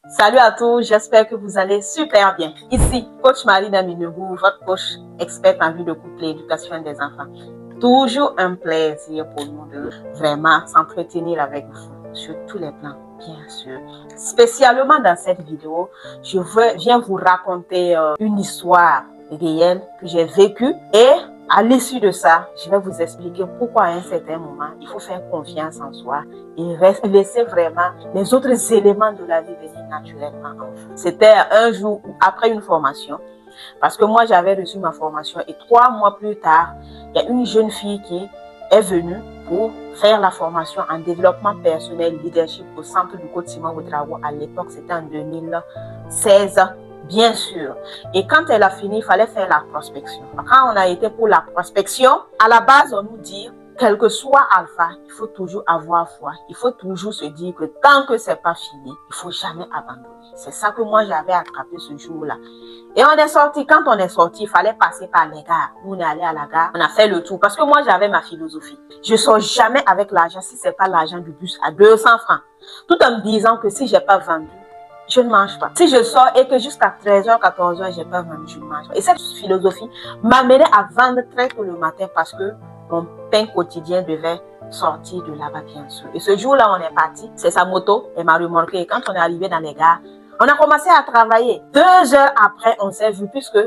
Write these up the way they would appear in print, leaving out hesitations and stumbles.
Salut à tous, j'espère que vous allez super bien. Ici, coach Marina Minogou, votre coach experte en vie de couple et éducation des enfants. Toujours un plaisir pour nous de vraiment s'entretenir avec vous sur tous les plans, bien sûr. Spécialement dans cette vidéo, je viens vous raconter une histoire réelle que j'ai vécue et à l'issue de ça, je vais vous expliquer pourquoi à un certain moment, il faut faire confiance en soi et laisser vraiment les autres éléments de la vie venir naturellement en vous. C'était un jour après une formation, parce que moi j'avais reçu ma formation et 3 mois plus tard, il y a une jeune fille qui est venue pour faire la formation en développement personnel leadership au centre du coach Simon Ouedraogo. À l'époque, c'était en 2016. Bien sûr. Et quand elle a fini, il fallait faire la prospection. Quand on a été pour la prospection, à la base, on nous dit, quel que soit alpha, il faut toujours avoir foi. Il faut toujours se dire que tant que c'est pas fini, il faut jamais abandonner. C'est ça que moi, j'avais attrapé ce jour-là. Et on est sorti. Quand on est sorti, il fallait passer par les gares. Nous, on est allé à la gare. On a fait le tour. Parce que moi, j'avais ma philosophie. Je sors jamais avec l'argent si c'est pas l'argent du bus à 200 francs. Tout en me disant que si j'ai pas vendu, je ne mange pas. Si je sors et que jusqu'à 13h, 14h, j'ai pas vendu, je ne mange pas. Et cette philosophie m'amenait à vendre très tôt le matin parce que mon pain quotidien devait sortir de là-bas, bien sûr. Et ce jour-là, on est parti. C'est sa moto. Elle m'a remorqué. Et quand on est arrivé dans les gares, on a commencé à travailler. 2 heures après, on s'est vu puisque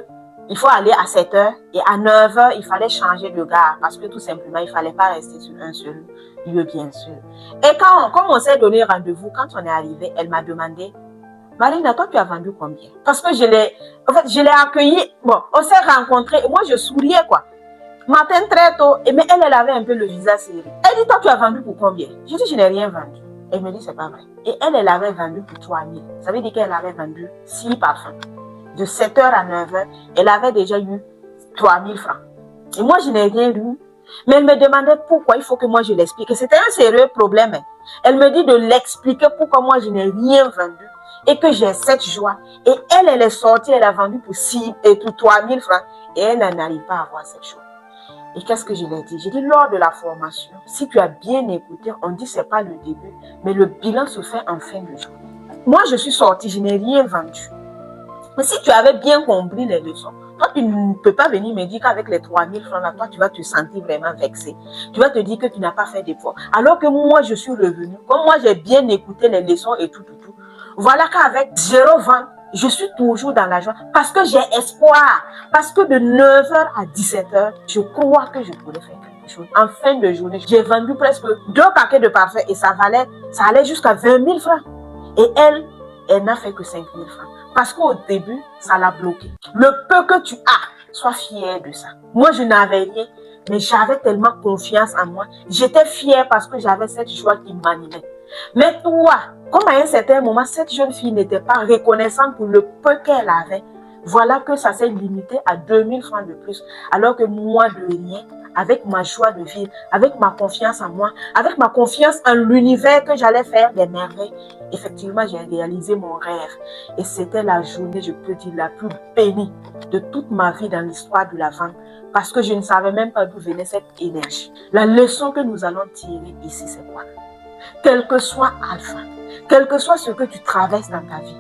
il faut aller à 7h et à 9h, il fallait changer de gare parce que tout simplement, il fallait pas rester sur un seul lieu, bien sûr. Et comme on s'est donné rendez-vous, quand on est arrivé, elle m'a demandé, Marina, toi, tu as vendu combien? Parce que je l'ai accueilli. Bon, on s'est rencontrés et moi, je souriais, quoi. Matin très tôt, mais elle avait un peu le visage serré. Elle dit, toi, tu as vendu pour combien? Je dis, je n'ai rien vendu. Elle me dit, c'est pas vrai. Et elle avait vendu pour 3000. Ça veut dire qu'elle avait vendu 6 parfums. De 7h à 9h, elle avait déjà eu 3000 francs. Et moi, je n'ai rien eu. Mais elle me demandait pourquoi il faut que moi je l'explique. C'était un sérieux problème. Elle me dit de l'expliquer pourquoi moi je n'ai rien vendu et que j'ai cette joie. Et elle est sortie, elle a vendu pour 3000 francs et elle n'arrive pas à avoir cette joie. Et qu'est-ce que je lui ai dit? J'ai dit, lors de la formation, si tu as bien écouté, on dit c'est pas le début, mais le bilan se fait en fin de journée. Moi, je suis sortie, je n'ai rien vendu. Mais si tu avais bien compris les leçons, toi, tu ne peux pas venir me dire qu'avec les 3000 francs là, toi, tu vas te sentir vraiment vexé. Tu vas te dire que tu n'as pas fait d'effort. Alors que moi, je suis revenue, comme moi, j'ai bien écouté les leçons et tout. Voilà qu'avec 0 vente, je suis toujours dans la joie parce que j'ai espoir. Parce que de 9h à 17h, je crois que je pourrais faire quelque chose. En fin de journée, j'ai vendu presque 2 paquets de parfums et ça allait jusqu'à 20 000 francs. Et elle n'a fait que 5 000 francs. Parce qu'au début, ça l'a bloqué. Le peu que tu as, sois fier de ça. Moi, je n'avais rien, mais j'avais tellement confiance en moi. J'étais fière parce que j'avais cette joie qui m'animait. Mais toi, comme à un certain moment, cette jeune fille n'était pas reconnaissante pour le peu qu'elle avait, voilà que ça s'est limité à 2000 francs de plus. Alors que moi, de rien, avec ma joie de vivre, avec ma confiance en moi, avec ma confiance en l'univers que j'allais faire des merveilles, effectivement, j'ai réalisé mon rêve. Et c'était la journée, je peux dire, la plus bénie de toute ma vie dans l'histoire de la vente. Parce que je ne savais même pas d'où venait cette énergie. La leçon que nous allons tirer ici, c'est quoi? Quel que soit alpha, quel que soit ce que tu traverses dans ta vie,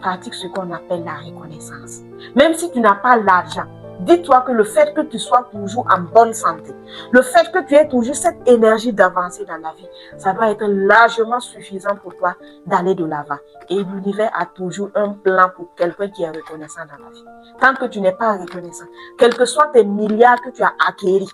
pratique ce qu'on appelle la reconnaissance. Même si tu n'as pas l'argent, dis-toi que le fait que tu sois toujours en bonne santé, le fait que tu aies toujours cette énergie d'avancer dans la vie, ça doit être largement suffisant pour toi d'aller de l'avant. Et l'univers a toujours un plan pour quelqu'un qui est reconnaissant dans la vie. Tant que tu n'es pas reconnaissant, quels que soient tes milliards que tu as acquéris,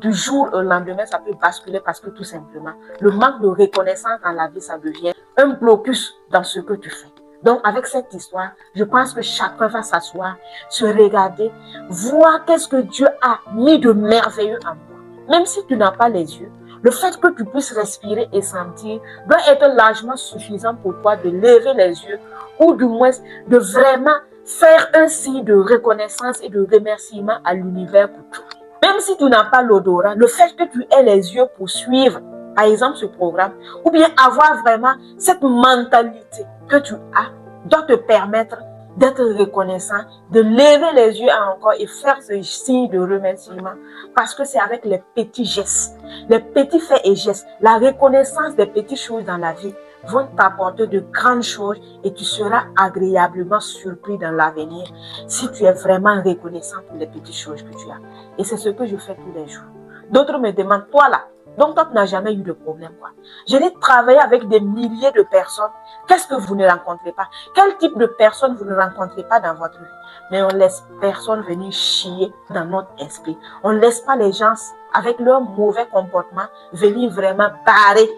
du jour au lendemain, ça peut basculer parce que tout simplement, le manque de reconnaissance dans la vie, ça devient un blocus dans ce que tu fais. Donc, avec cette histoire, je pense que chacun va s'asseoir, se regarder, voir qu'est-ce que Dieu a mis de merveilleux en moi. Même si tu n'as pas les yeux, le fait que tu puisses respirer et sentir doit être largement suffisant pour toi de lever les yeux ou du moins de vraiment faire un signe de reconnaissance et de remerciement à l'univers pour tout. Même si tu n'as pas l'odorat, le fait que tu aies les yeux pour suivre, par exemple, ce programme, ou bien avoir vraiment cette mentalité que tu as, doit te permettre d'être reconnaissant, de lever les yeux encore et faire ce signe de remerciement. Parce que c'est avec les petits gestes, les petits faits et gestes, la reconnaissance des petites choses dans la vie vont t'apporter de grandes choses et tu seras agréablement surpris dans l'avenir si tu es vraiment reconnaissant pour les petites choses que tu as. Et c'est ce que je fais tous les jours. D'autres me demandent, toi là, donc toi tu n'as jamais eu de problème quoi. Je l'ai travaillé avec des milliers de personnes. Qu'est-ce que vous ne rencontrez pas? Quel type de personnes vous ne rencontrez pas dans votre vie? Mais on laisse personne venir chier dans notre esprit. On ne laisse pas les gens avec leur mauvais comportement venir vraiment barrer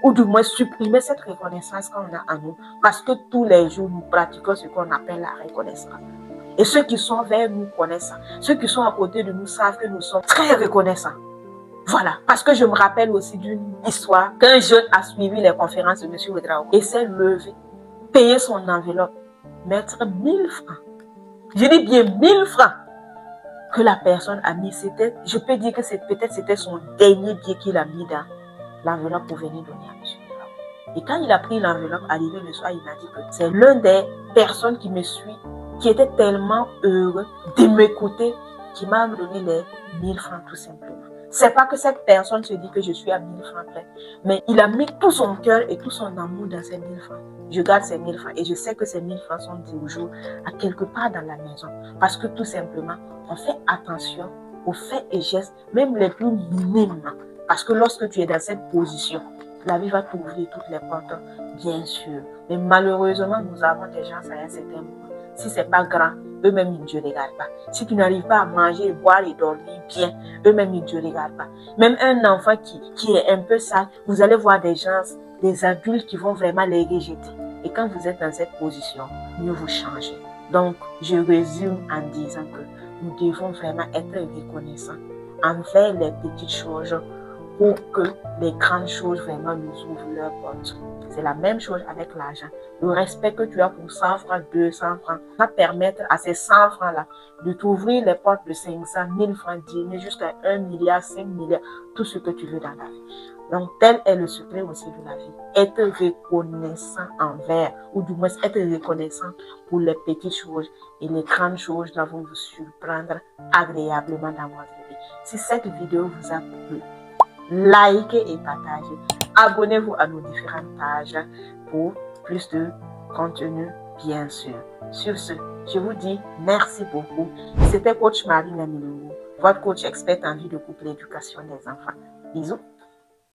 ou du moins supprimer cette reconnaissance qu'on a en nous. Parce que tous les jours, nous pratiquons ce qu'on appelle la reconnaissance. Et ceux qui sont vers nous connaissent ça. Ceux qui sont à côté de nous savent que nous sommes très reconnaissants. Voilà, parce que je me rappelle aussi d'une histoire qu'un jeune a suivi les conférences de M. Ouedraogo et s'est levé, payé son enveloppe, mettre 1000 francs. Je dis bien 1000 francs que la personne a mis. Je peux dire que peut-être c'était son dernier billet qu'il a mis dans l'enveloppe pour venir donner à M. Ouedraogo. Et quand il a pris l'enveloppe, arrivé le soir, il m'a dit que c'est l'une des personnes qui me suit, qui était tellement heureux de m'écouter, qui m'a donné les 1000 francs tout simplement. C'est pas que cette personne se dit que je suis à 1000 francs près, mais il a mis tout son cœur et tout son amour dans ces 1000 francs. Je garde ces 1000 francs et je sais que ces 1000 francs sont toujours à quelque part dans la maison. Parce que tout simplement, on fait attention aux faits et gestes, même les plus minimes. Parce que lorsque tu es dans cette position, la vie va t'ouvrir toutes les portes, bien sûr. Mais malheureusement, nous avons des gens à un certain moment. Si ce n'est pas grand, eux-mêmes, ils ne te regardent pas. Si tu n'arrives pas à manger, boire et dormir bien, eux-mêmes, ils ne te regardent pas. Même un enfant qui est un peu sale, vous allez voir des gens, des adultes qui vont vraiment les rejeter. Et quand vous êtes dans cette position, mieux vous changez. Donc, je résume en disant que nous devons vraiment être reconnaissants envers les petites choses pour que les grandes choses vraiment nous ouvrent leurs portes. C'est la même chose avec l'argent. Le respect que tu as pour 100 francs, 200 francs, va permettre à ces 100 francs-là de t'ouvrir les portes de 500, 1000 francs, 10 000, jusqu'à 1 milliard, 5 milliards, tout ce que tu veux dans la vie. Donc, tel est le secret aussi de la vie. Être reconnaissant envers, ou du moins être reconnaissant pour les petites choses et les grandes choses là vont vous surprendre agréablement dans votre vie. Si cette vidéo vous a plu, likez et partagez. Abonnez-vous à nos différentes pages pour plus de contenu, bien sûr. Sur ce, je vous dis merci beaucoup. C'était Coach Marie Laminou, votre coach expert en vie de couple et éducation des enfants. Bisous.